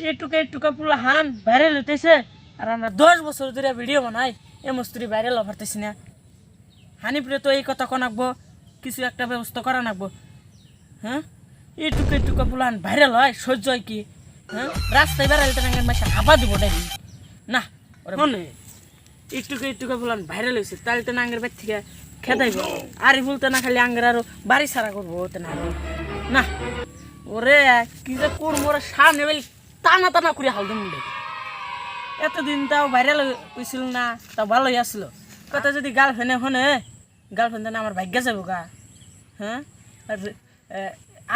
এটুকা পুরো হান ভাইরাল হইতেছে আর আমরা 10 বছর ধরে ভিডিও বানাই এ মস্তুরি ভাইরাল হইতেছি না। হানিপুরে তো এই কথা কনাকবো, কিছু একটা ব্যবস্থা করা নাকবো। হ্যাঁ, এটুকা পুরো হান ভাইরাল হয় সহ্য হয় কি? হ্যাঁ, রাস্তায় বেড়াইতে নাঙ্গের মাসে হাবা দিব ডাইনি না ওরে মনে এটুকা পুরো হান ভাইরাল হয়েছে তাহলে তো নাঙ্গের বাড়ি থেকে খেদাইব। আরি বলতে না খালি আঙ্গের আরো বাড়ি সারা করবো ওতে না না ওরে কি যে করবো ওরা সামনে বেলি টানা করে হাল দেব। এতদিন তাও ভাইরাল হয়েছিল না, তাও ভালোই আসলো। কথা যদি গার্লফ্রেন্ডে হনে গার্লফ্রেন্ডে না আমার ভাগ্য যাবো গা। হ্যাঁ,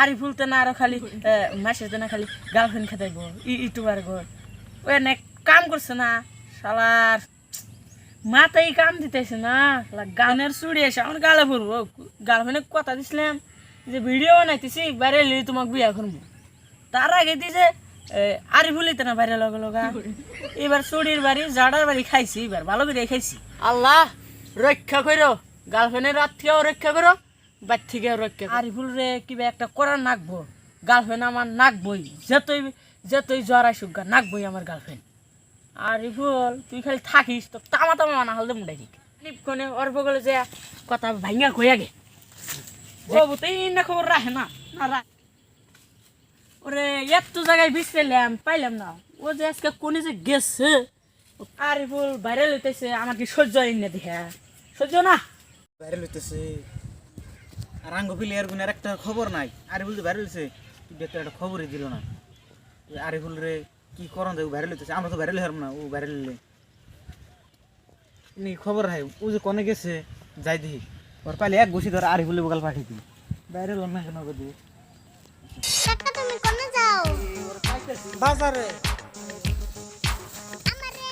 আরি ফুলতে না আরো খালি মাসেতে না খালি গার্লফ্রেন্ড খেতাইব ইউটিউবার ঘর ওই অনেক কাম করছে না শালার মাথায় কাম দিতেছে না। গানের চুড়ি এসে আমার গালে পড়বো। গার্লফ্রেন্ডে কথা দিছিলাম যে ভিডিও বানাইতেছি বাইরে তোমাকে বিয়া করবো, তার আগে দিছে আরি ফুলিতে না বাইরে লগা। এবার চুড়ির বাড়ি জাডার বাড়ি খাইছি, এবার ভালো করে খাইছি। আল্লাহ রক্ষা করো, গার্লফ্রেন্ডের রাত থেকেও রক্ষা করো, বাড়ি থেকেও রক্ষা। আরি ফুল রে কিবা একটা করার নাকবো, গার্লফ্রেন্ড আমার নাকবই, যেতই জ্বর আসুক গা নাকবই আমার গার্লফ্রেন্ড। আরি ফুল তুই খালি থাকিস তো তামা মানা হাল দেব ডাইরেক্ট নিপকনে ওর বগলে যে কথা ভাঙ্গা কই আগে ও বুতেই না খবর রাখে না না ওরে এত জায়গায় বিছলাম পাইলাম না। ও যে আজকে কোনে যে গেছে আরি ফুল ভাইরাল হইতেছে, আমার কি সহ্য হয় না দেখে সহ্য না ভাইরাল হইতেছে। আর আঙ্গ প্লেয়ার গুনার একটা খবর নাই। আরিফুল যে ভাইরাল হইছে দেখতে একটা খবরই দিল না। আরিফুল রে কি করন দেব ভাইরাল হইতেছে, আমরা তো ভাইরাল হইলাম না, ও ভাইরাল হইলে নি খবর নাই। ও যে কোনে গেছে যাই দেখি, ওর পাইলে এক বসি ধরে আরিফুলের বগাল পাঠিয়ে দিই ভাইরাল না কেন করে দিই। কাকা তুমি কোনে যাও? বাজারে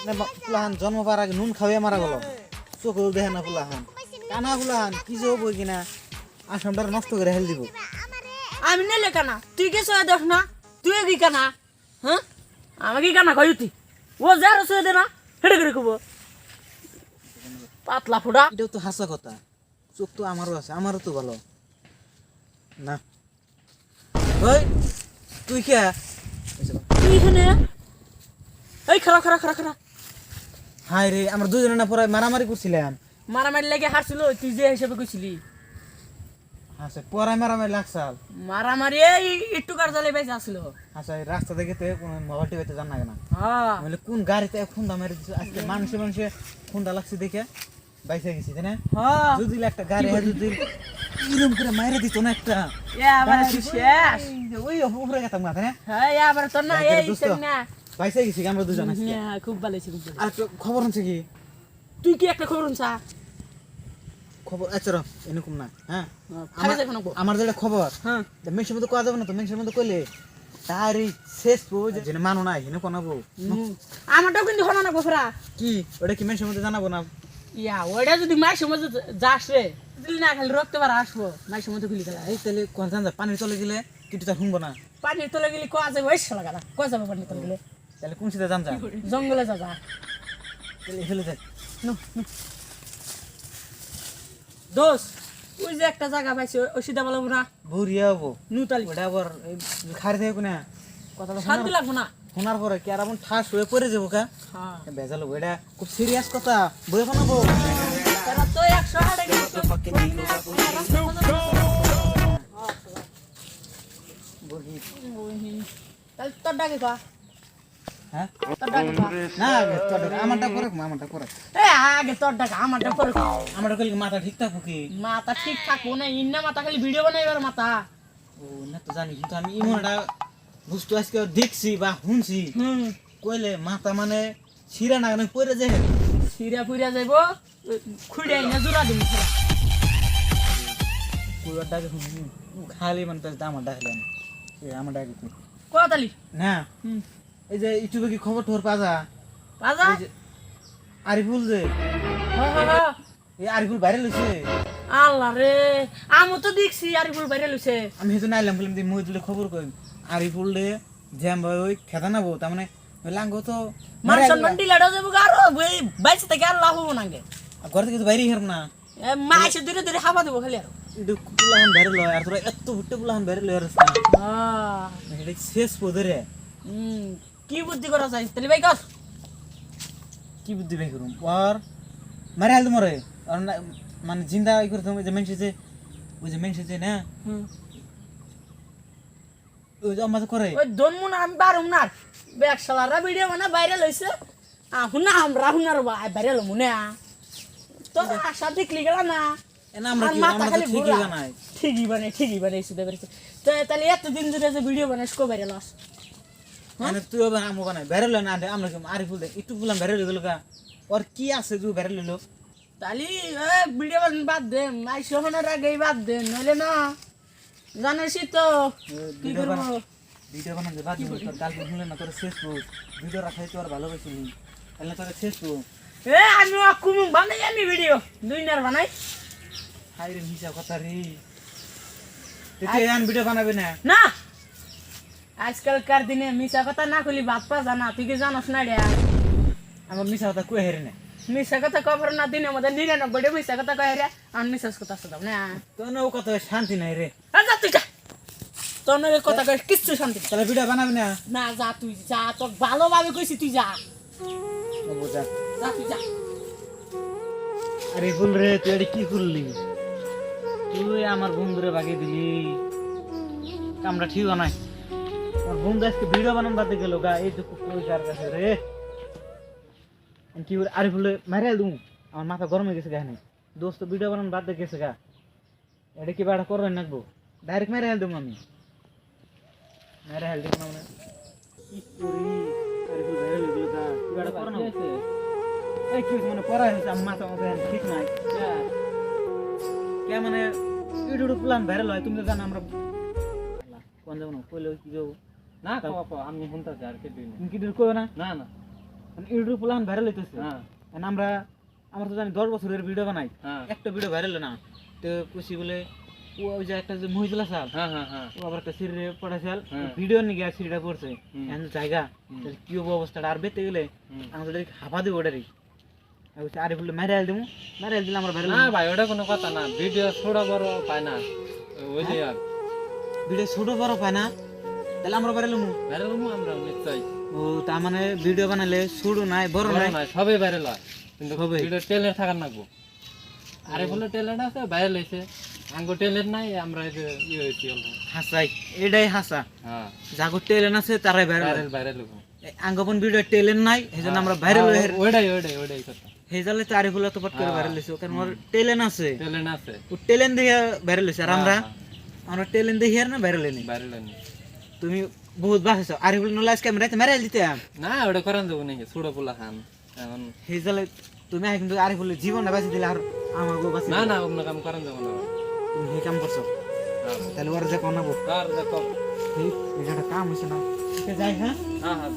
না পুলাহান জন্ম পাওয়ার আগে নুন খাওয়াই মারা গেল, চোখেও দেখে না পুলাহান কানা পুলাহান কি যে হবো কিনা আসামটা নষ্ট করে হেল দিব। আমি নেলে কানা তুই কে সয়ে দেখ না, তুই কি কানা? হ্যাঁ আমাকে কানা কই তুই ও যার সয়ে দে না হেডে করে কব পাতলা ফোড়া। এটাও তো হাসা কথা, চোখ তো আমারও আছে, আমারও তো ভালো না। ওই তুই কে তুই এখানে এই খারা হাই রে, আমরা দুজনে না পরে মারামারি করছিলাম। মারামারি লেগে হারছিল তুই যে হিসেবে কইছিলি। আচ্ছা পরে মারামারি লাগছাল, মারামারি এই একটু কার জালে বেঁচে আসলো। আচ্ছা রাস্তা দেখে কোন মোবাইল টিভিতে জান না কেন হ্যাঁ বলে কোন গাড়িতে খুন্দা মেরে দিছে আজকে মানুষে খুন্দা লাগছে দেখে বাইসে গেছি তাই না। হ্যাঁ যদি একটা গাড়ি যদি ইরম করে মাইরে দিত না একটা এবার তুই শেষ। ওই উপরে গেতাম না তাই না। হ্যাঁ এবার তো না এই না বাইসে গেছি আমরা দুজন আজকে। হ্যাঁ খুব ভালো ছিল। আর তো খবর আছে কি তুই কি একটা খবর শুনছা? খবর আচ্ছা র এরকম না। হ্যাঁ আমার আমার যেটা খবর হ্যাঁ মেনসের মধ্যে কোয়া যাবে না তো, মেনসের মধ্যে কইলে তারই শেষ যেন মানো নাই হেনে কোনাবো। আমারটাও কিন্তু হলো না গোফরা কি ওটা কি মেনসের মধ্যে জানাবো না? ইয়া ওইটা যদি মায়ের সময় যাস রে দিলি না খালি রক্ত বার আসবো মায়ের সময় খুলি গেলা। এই তাহলে কোন জান পানির তলে গেলে কিন্তু তা শুনবো না। পানির তলে গেলে কোয়া যাবে ওই শালা গালা কোয়া যাবে পানির তলে গেলে তাহলে কোন সিধা জান যা জঙ্গলে যা তাহলে ফেলে দেখ দোষ। ওই যে একটা জায়গা পাইছে ওই সিধা বলবো না ভুরিয়া হবো নুতালি ওটা আবার খারি থেকে কোনা কথাটা শান্তি লাগবো না। শোনার পরে কি আর এমন ঠাস হয়ে পড়ে যাবো কা হ্যাঁ বেজাল হবো। এটা খুব সিরিয়াস কথা, বই বানাবো। তারা তো 100 হাড়ে গেছে তাহলে তোর ডাকে কা হ্যাঁ তোর ডাকে কা না তোর আমারটা পরে এ আগে তোর ডাকে আমারটা পরে আমারটা কইলে মাথা ঠিক থাকবো কি? মাথা ঠিক থাকবো না ইন্না মাথা খালি ভিডিও বানাইবার মাথা। ও না তো জানি, কিন্তু আমি ইমনটা বুঝতে আজকে দেখছি বা শুনছি কইলে মাথা মানে ছিঁড়া না পড়ে যায় সিরা ফুইরা যাইব খুঁড়াই না জোড়া দিন কুড়ার ডাকে খালি মানে আমার ডাকলেন আমার ডাকে কোয়াতালি না। এই যে ইউটিউবে কি খবর টোর পাজা বাজা আরিফুল যে এই আরিফুল ভাইরাল হইছে। আল্লাহ রে আমি তো দেখছি আরিফুল বাইরে লইছে। আমি হেতু নাইলাম বললাম যে মই দিলে খবর কই আরিফুল রে জ্যাম ভাই ওই খেতা নাবো তার মানে ওই লাঙ্গো তো মানুষ মন্ডি লাড়া যাবো আরো ওই বাইসে থেকে আর লাভ হবো নাগে ঘর থেকে তো বাইরে হেরম না। মাইসে ধীরে ধীরে হাবা দেবো খালি আর এটা পুলাহান ভাইরাল হয় আর তোরা এত ভুট্টে পুলাহান ভাইরাল হয় রাস্তা এটা শেষ পদরে কি বুদ্ধি করা যায় তাহলে ভাই কর কি বুদ্ধি বের করুম আর মারে হাল মরে আর মানে জিন্দা ই করতে ওই যে মেনছে যে না ওই যে আমাদের করে ওই দনমুন আমি বারুম না বেকশালারা ভিডিও বানা ভাইরাল হইছে হুনা আমরা হুনার ভাইরাল মুনে তো আশা দেখলি গেল না এনা আমরা কি আর মাথা আমরা তো খালি ঠিকই ঘোরা। বানাই ঠিকই বানাই শুধু বেরিয়েছে তো তাহলে এতদিন ধরে যে ভিডিও বানাইস কো ভাইরাল হস মানে তুই বানা আমো বানাই বেরল না দে আমরা কি আরিফুল দে একটু বললাম বেরল গেল গা আর কি আছে যে বেরল লো তাহলে ভিডিও বানান বাদ দে মাই শোনার আগেই বাদ দে নইলে না জানিসই তো কি করবো ভিডিও বানাতে বাদ দিবি তোর কালকে শুনলে না তোর শেষ তো ভিডিও রাখাই তোর ভালোবাসিনি তাহলে তোর শেষ তো আমি কুমু বানাই আমি ভিডিও দুই নার বানাই হাই রে হিসাব কথা রে তুই এন ভিডিও বানাবে না না আজকালকার দিনে মিশা কথা না খুলি ভাত পা জানা তুই কি জানোস না রে আমার মিশা কথা কই হেরে না মিশা কথা কবর না দিনের মধ্যে 99 মিশা কথা কয় রে আর মিশাস কথা শুধাও না তোর ও কথা শান্তি নাই রে যা তুই যা তোর নাকি কথা কয় কিচ্ছু শান্তি তাহলে ভিডিও বানাবি না না যা তুই যা তোর ভালোভাবে কইছি তুই যা ও বুঝা যা তুই যা আরে বল রে তুই এটা কি করলি তুই আমার বন্ধুরে বাগিয়ে দিলি কামটা ঠিক নাই আমার বন্ধু আজকে ভিডিও বানান বাদে গেল গা এই তো কই কার কাছে রে আমি কি বলে আরে বলে মারিয়াল দু আমার মাথা গরম হয়ে গেছে গানে দোস্ত ভিডিও বানান বাদে গেছে গা এটা কি বাড়া করবেন নাকবো ডাইরেক্ট মারিয়াল দেবো আমি মারিয়াল দেবো না মানে কি করি আরে বলে মারিয়াল গেল গা কি বাড়া করো না এই কি মানে পড়া হয়েছে আমার মাথা মাথা ঠিক নাই কে মানে ইউটিউব প্ল্যান ভাইরাল হয় তুমি তো জানো আমরা কোন যাবো না কইলে কি যাবো না কো আমি শুনতাছি আর কি দিই তুমি কি কইও না না না ইউটিউব প্ল্যান ভাইরাল হইতেছে হ্যাঁ আমরা তো জানি 10 বছরের ভিডিও বানাই হ্যাঁ একটা ভিডিও ভাইরাল না তো খুশি বলে ওই যে একটা যে মহিলা সাল হ্যাঁ হ্যাঁ হ্যাঁ ও আবার একটা সিরিয়ে পড়াছাল হ্যাঁ। ভিডিও নিয়ে গিয়ে সিরিটা পড়ছে হুম। এমন জায়গা তাহলে কি হবো অবস্থাটা আর বেতে গেলে আমাদের হাফা দিব ওটারই আরে বললে মারিয়াল দিমু মারিয়াল দিলে আমরা ভাইরাল না ভাই ওটা কোনো কথা না ভিডিও ছোট বড় পায় না ওই যে আর ভিডিও ছোট বড় পায় না তাহলে আমরা ভাইরাল হমু ভাইরাল হবো আমরা নিশ্চয়ই ও তার মানে ভিডিও বানালে ছোট নাই বড় নাই না সবই ভাইরাল হয় কিন্তু সবই। ভিডিও ট্যালেন্ট থাকার লাগবো আরে বলে ট্যালেন্ট আছে ভাইরাল হয়েছে আঙ্গো ট্যালেন্ট নাই আমরা এই যে ইয়ে হয়েছি অল্প হাসাই এটাই হাসা হ্যাঁ যাগো টেলেন আছে তারাই ভাইরাল ভাইরাল ভাইরাল হবো আঙ্গপন ভিডিও টেলেন নাই সেজন্য আমরা ভাইরাল হয়ে ওইটাই কথা হেজালে তারি ফুলা তো পট করে ভাইরাল হইছে কারণ ওর টেলেন আছে ট্যালেন্ট আছে ও টেলেন দেখে ভাইরাল হইছে আর আমরা টেলেন দেখে আর না ভাইরাল হইনি ভাইরাল হয়নি তুমি বহুত বাসছো আরে বলে নলাস ক্যামেরাতে মারাইল দিতে না ওটা করান দেবো নাকি ছোট পোলা খান এখন হেজালে তুমি আই কিন্তু আরে বলে জীবন না বাঁচি দিলে আর আমাগো বাঁচি না না অন্য কাম করান দেবো না তুমি হে কাম করছো হ্যাঁ তাহলে ওর যে কোনাবো আর দেখো এই এটা কাম হইছে না যাই হ্যাঁ হ্যাঁ হ্যাঁ